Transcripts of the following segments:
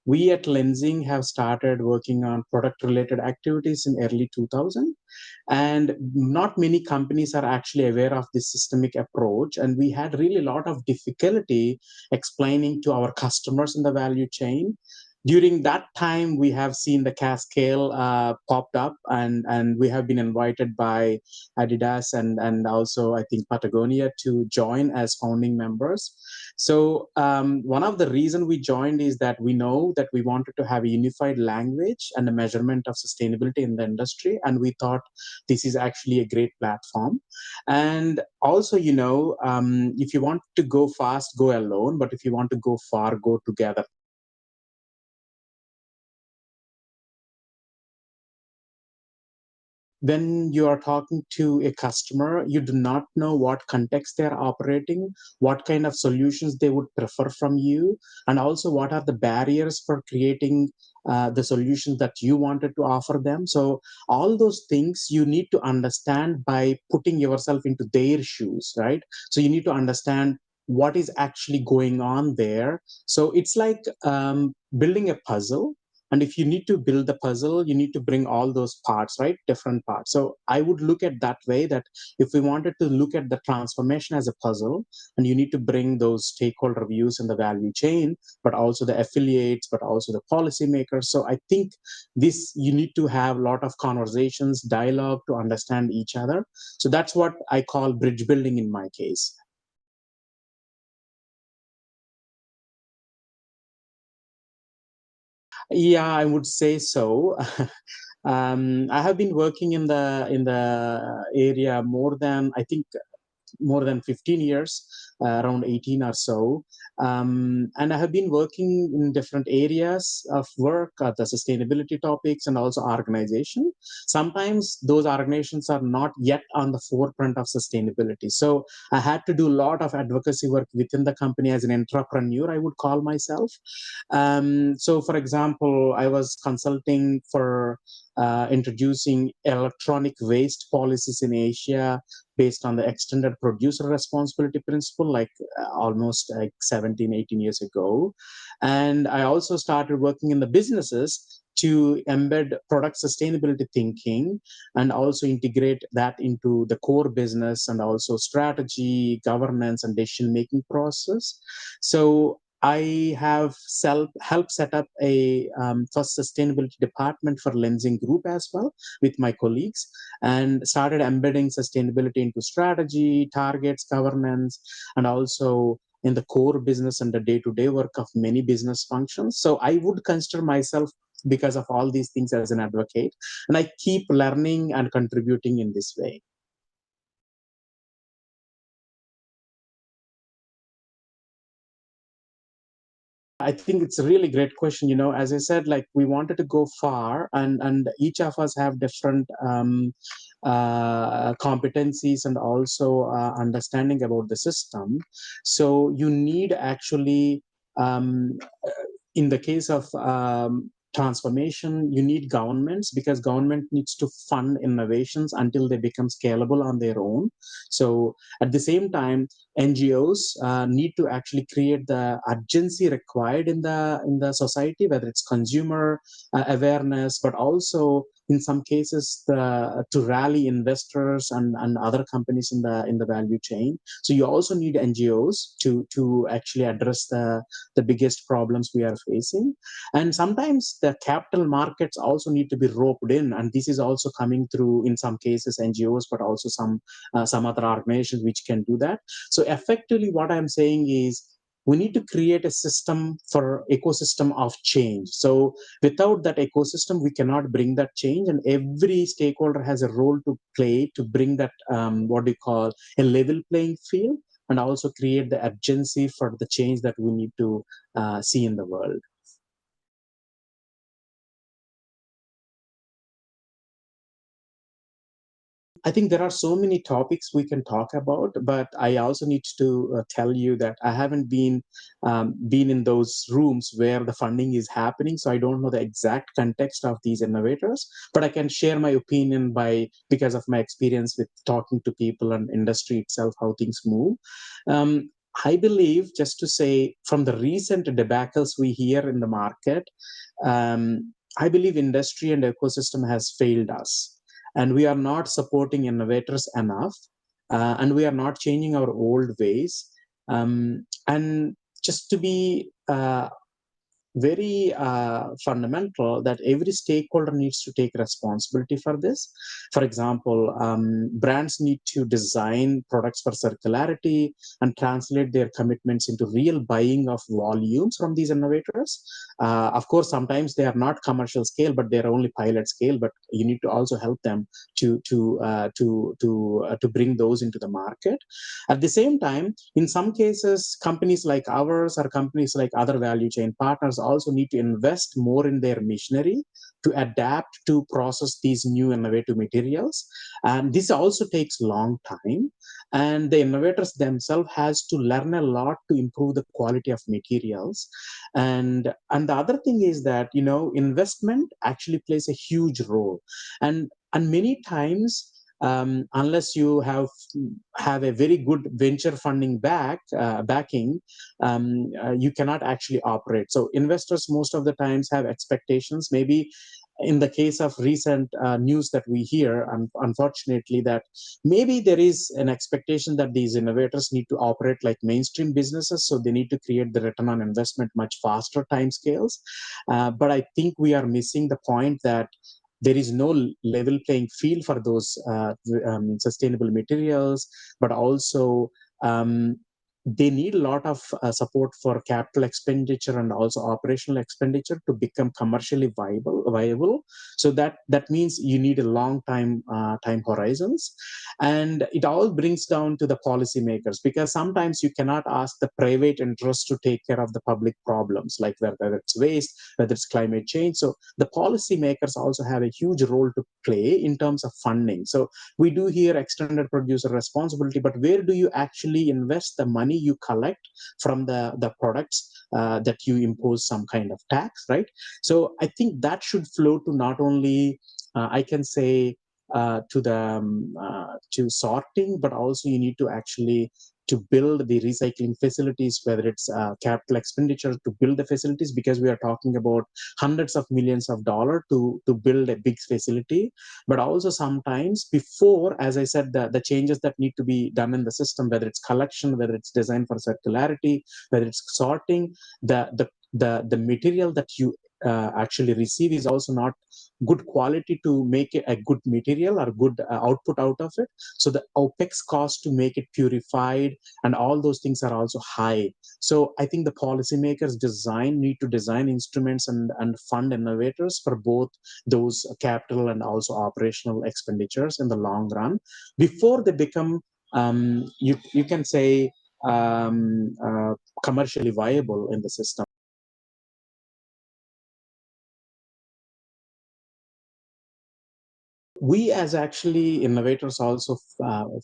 We at Lenzing have started working on product-related activities in early 2000, and not many companies are actually aware of this systemic approach. And we had really a lot of difficulty explaining to our customers in the value chain. During that time, we have seen the Cascale popped up, and we have been invited by Adidas and also I think Patagonia to join as founding members. So one of the reason we joined is that we know that we wanted to have a unified language and a measurement of sustainability in the industry, and we thought this is actually a great platform. And also, if you want to go fast, go alone, but if you want to go far, go together. When you are talking to a customer, you do not know what context they're operating, what kind of solutions they would prefer from you, and also what are the barriers for creating the solutions that you wanted to offer them. So all those things you need to understand by putting yourself into their shoes, right? So you need to understand what is actually going on there. So it's like building a puzzle, and if you need to build the puzzle, you need to bring all those parts, right? Different parts. So I would look at that way, that if we wanted to look at the transformation as a puzzle, and you need to bring those stakeholder views in the value chain, but also the affiliates, but also the policymakers. So I think this, you need to have a lot of conversations, dialogue to understand each other. So that's what I call bridge building in my case. Yeah, I would say so. I have been working in the area more than, I think, more than 15 years, around 18 or so. And I have been working in different areas of work, the sustainability topics, and also organization. Sometimes those organizations are not yet on the forefront of sustainability. So I had to do a lot of advocacy work within the company as an entrepreneur, I would call myself. So, for example, I was consulting for introducing electronic waste policies in Asia based on the extended producer responsibility principle, like almost like 17, 18 years ago. And I also started working in the businesses to embed product sustainability thinking and also integrate that into the core business and also strategy, governance, and decision making process. So I have helped set up a first sustainability department for Lenzing Group as well with my colleagues, and started embedding sustainability into strategy, targets, governance, and also in the core business and the day-to-day work of many business functions. So I would consider myself, because of all these things, as an advocate, and I keep learning and contributing in this way. I think it's a really great question. As I said, like, we wanted to go far, and each of us have different competencies and also understanding about the system. So you need actually, um, in the case of transformation, you need governments, because government needs to fund innovations until they become scalable on their own. So at the same time, NGOs need to actually create the urgency required in the society, whether it's consumer awareness, but also in some cases to rally investors and other companies in the value chain. So you also need NGOs to actually address the biggest problems we are facing. And sometimes the capital markets also need to be roped in, and this is also coming through in some cases NGOs, but also some other organizations which can do that. So effectively, what I'm saying is we need to create a system for ecosystem of change. So without that ecosystem, we cannot bring that change, and every stakeholder has a role to play to bring that what do you call a level playing field, and also create the urgency for the change that we need to see in the world. I think there are so many topics we can talk about, but I also need to tell you that I haven't been in those rooms where the funding is happening, so I don't know the exact context of these innovators. But I can share my opinion because of my experience with talking to people and industry itself, how things move. I believe, just to say, from the recent debacles we hear in the market, I believe industry and ecosystem has failed us, and we are not supporting innovators enough, and we are not changing our old ways. And just to be very fundamental, that every stakeholder needs to take responsibility for this. For example, brands need to design products for circularity and translate their commitments into real buying of volumes from these innovators. Of course, sometimes they are not commercial scale, but they're only pilot scale. But you need to also help them to bring those into the market. At the same time, in some cases, companies like ours or companies like other value chain partners also need to invest more in their machinery to adapt to process these new innovative materials. And this also takes long time. And the innovators themselves has to learn a lot to improve the quality of materials. And the other thing is that, investment actually plays a huge role. And many times, unless you have a very good venture funding backing, you cannot actually operate. So investors most of the times have expectations. Maybe in the case of recent news that we hear, unfortunately, that maybe there is an expectation that these innovators need to operate like mainstream businesses, so they need to create the return on investment much faster timescales. But I think we are missing the point that there is no level playing field for those sustainable materials, but also they need a lot of support for capital expenditure and also operational expenditure to become commercially viable. So that means you need a long time horizons. And it all brings down to the policymakers, because sometimes you cannot ask the private interest to take care of the public problems, like whether it's waste, whether it's climate change. So the policymakers also have a huge role to play in terms of funding. So we do hear extended producer responsibility, but where do you actually invest the money you collect from the products that you impose some kind of tax, right? So I think that should flow to not only, I can say, to sorting, but also you need to actually to build the recycling facilities, whether it's capital expenditure to build the facilities, because we are talking about hundreds of millions of dollars to build a big facility. But also sometimes before, as I said, the changes that need to be done in the system, whether it's collection, whether it's design for circularity, whether it's sorting, the material that you actually receive is also not good quality to make a good material or good output out of it. So the OPEX cost to make it purified and all those things are also high. So I think the policymakers need to design instruments and fund innovators for both those capital and also operational expenditures in the long run before they become, you can say, commercially viable in the system. We as actually innovators also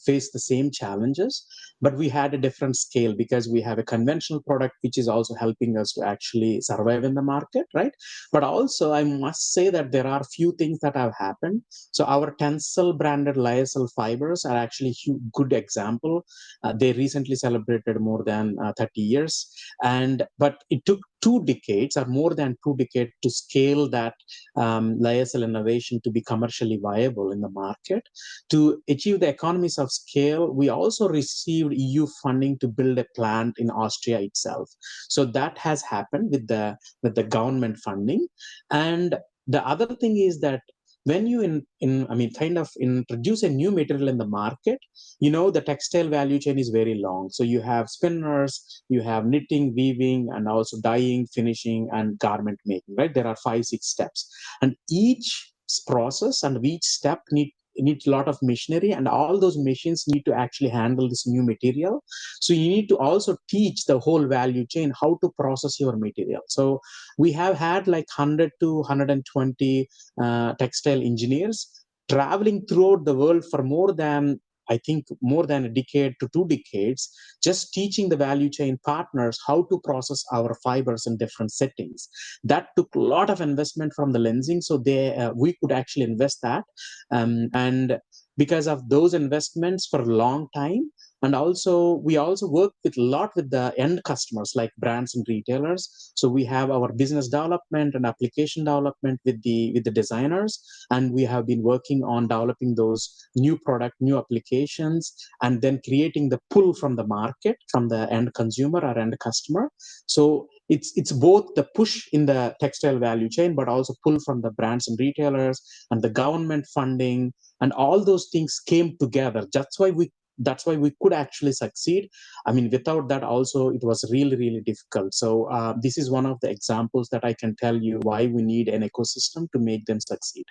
face the same challenges, but we had a different scale because we have a conventional product which is also helping us to actually survive in the market, right? But also I must say that there are few things that have happened. So our Tencel branded lyocell fibers are actually a good example. They recently celebrated more than 30 years, but it took 2 decades or more than 2 decades to scale that lyocell innovation to be commercially viable in the market. To achieve the economies of scale, we also received EU funding to build a plant in Austria itself. So that has happened with the government funding. And the other thing is that when you kind of introduce a new material in the market, the textile value chain is very long. So you have spinners, you have knitting, weaving, and also dyeing, finishing, and garment making, right? There are 5-6 steps, and each process and each step needs a lot of machinery, and all those machines need to actually handle this new material. So you need to also teach the whole value chain how to process your material. So we have had like 100 to 120 textile engineers traveling throughout the world for more than, I think, more than a decade to 2 decades, just teaching the value chain partners how to process our fibers in different settings. That took a lot of investment from the Lenzing, so we could actually invest that. And because of those investments for a long time, And also, we also work with a lot with the end customers like brands and retailers. So we have our business development and application development with the designers, and we have been working on developing those new product, new applications, and then creating the pull from the market, from the end consumer or end customer. So it's both the push in the textile value chain, but also pull from the brands and retailers and the government funding, and all those things came together. That's why we could actually succeed. I mean, without that also, it was really, really difficult. So this is one of the examples that I can tell you why we need an ecosystem to make them succeed.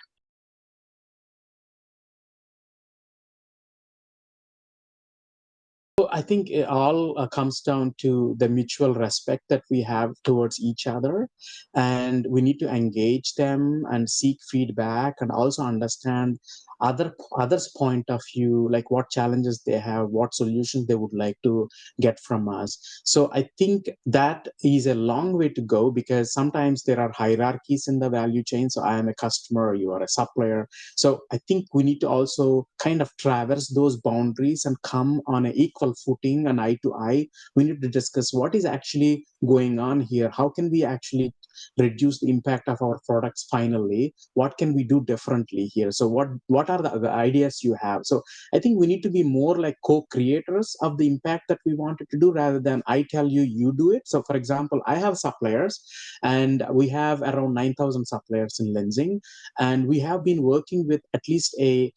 So I think it all comes down to the mutual respect that we have towards each other, and we need to engage them and seek feedback, and also understand others' point of view, like what challenges they have, what solutions they would like to get from us. So I think that is a long way to go, because sometimes there are hierarchies in the value chain. So I am a customer, you are a supplier. So I think we need to also kind of traverse those boundaries and come on an equal footing and eye to eye. We need to discuss what is actually going on here. How can we actually reduce the impact of our products finally? What can we do differently here? So what are the ideas you have? So I think we need to be more like co-creators of the impact that we wanted to do, rather than I tell you, you do it. So for example, I have suppliers, and we have around 9,000 suppliers in Lenzing, and we have been working with at least a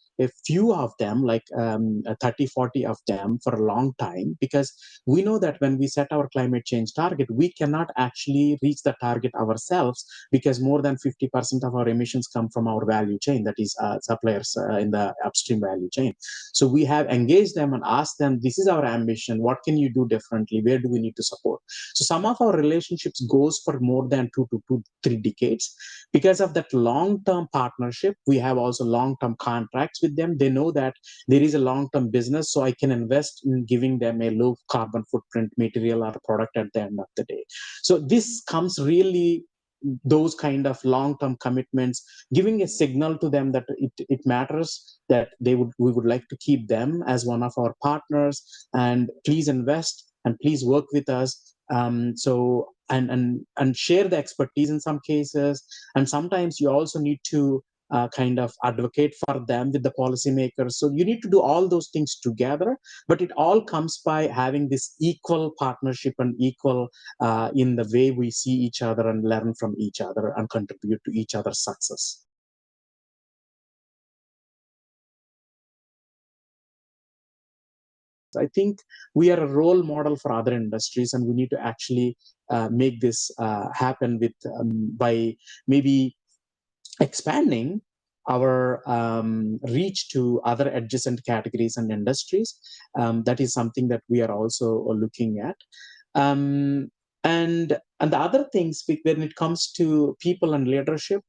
few of them, like 30, 40 of them for a long time, because we know that when we set our climate change target, we cannot actually reach the target ourselves, because more than 50% of our emissions come from our value chain, that is suppliers in the upstream value chain. So we have engaged them and asked them, this is our ambition, what can you do differently, where do we need to support? So some of our relationships goes for more than 2 to 3 decades. Because of that long-term partnership, we have also long-term contracts with them. They know that there is a long-term business, so I can invest in giving them a low carbon footprint material or product at the end of the day. So this comes really, those kind of long-term commitments, giving a signal to them that it matters, that we would like to keep them as one of our partners, and please invest and please work with us. So and share the expertise in some cases. And sometimes you also need to kind of advocate for them with the policymakers. So you need to do all those things together, but it all comes by having this equal partnership and equal in the way we see each other and learn from each other and contribute to each other's success. I think we are a role model for other industries, and we need to actually make this happen with by maybe expanding our reach to other adjacent categories and industries. That is something that we are also looking at. Um, and the other things, when it comes to people and leadership,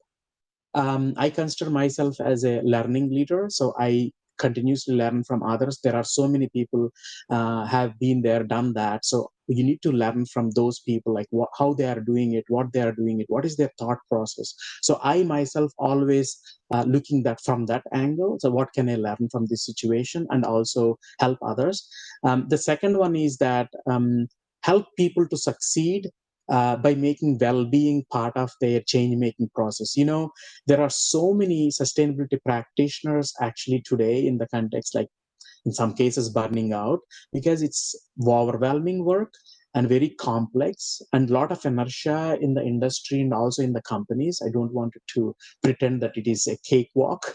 I consider myself as a learning leader, so I continuously learn from others. There are so many people have been there, done that. So you need to learn from those people, like how they are doing it, what they are doing it, what is their thought process. So I myself always looking that from that angle. So what can I learn from this situation, and also help others. The second one is that help people to succeed by making well-being part of their change-making process. There are so many sustainability practitioners actually today in the context, like in some cases burning out, because it's overwhelming work and very complex, and a lot of inertia in the industry and also in the companies. I don't want to pretend that it is a cakewalk.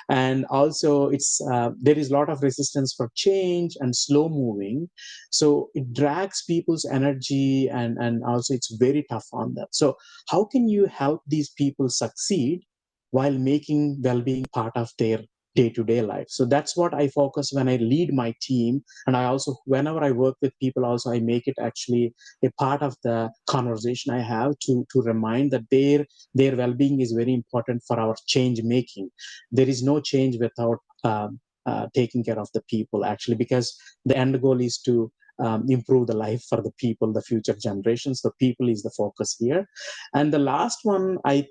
And also there is a lot of resistance for change and slow moving, so it drags people's energy, and also it's very tough on them. So how can you help these people succeed while making well-being part of their day-to-day life? So that's what I focus when I lead my team. And I also, whenever I work with people, also I make it actually a part of the conversation I have to remind that their well-being is very important for our change making. There is no change without taking care of the people, actually, because the end goal is to improve the life for the people, the future generations. The people is the focus here. And the last one I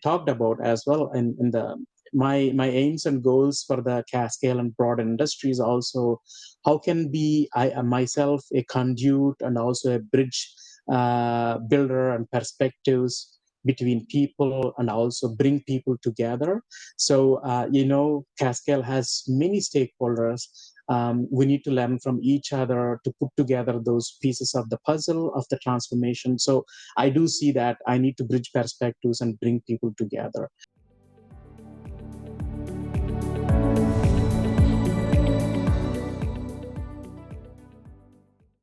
talked about as well in the my aims and goals for the Cascale and broad industries also, how can be I myself a conduit and also a bridge builder and perspectives between people and also bring people together. So, Cascale has many stakeholders. We need to learn from each other to put together those pieces of the puzzle of the transformation. So I do see that I need to bridge perspectives and bring people together.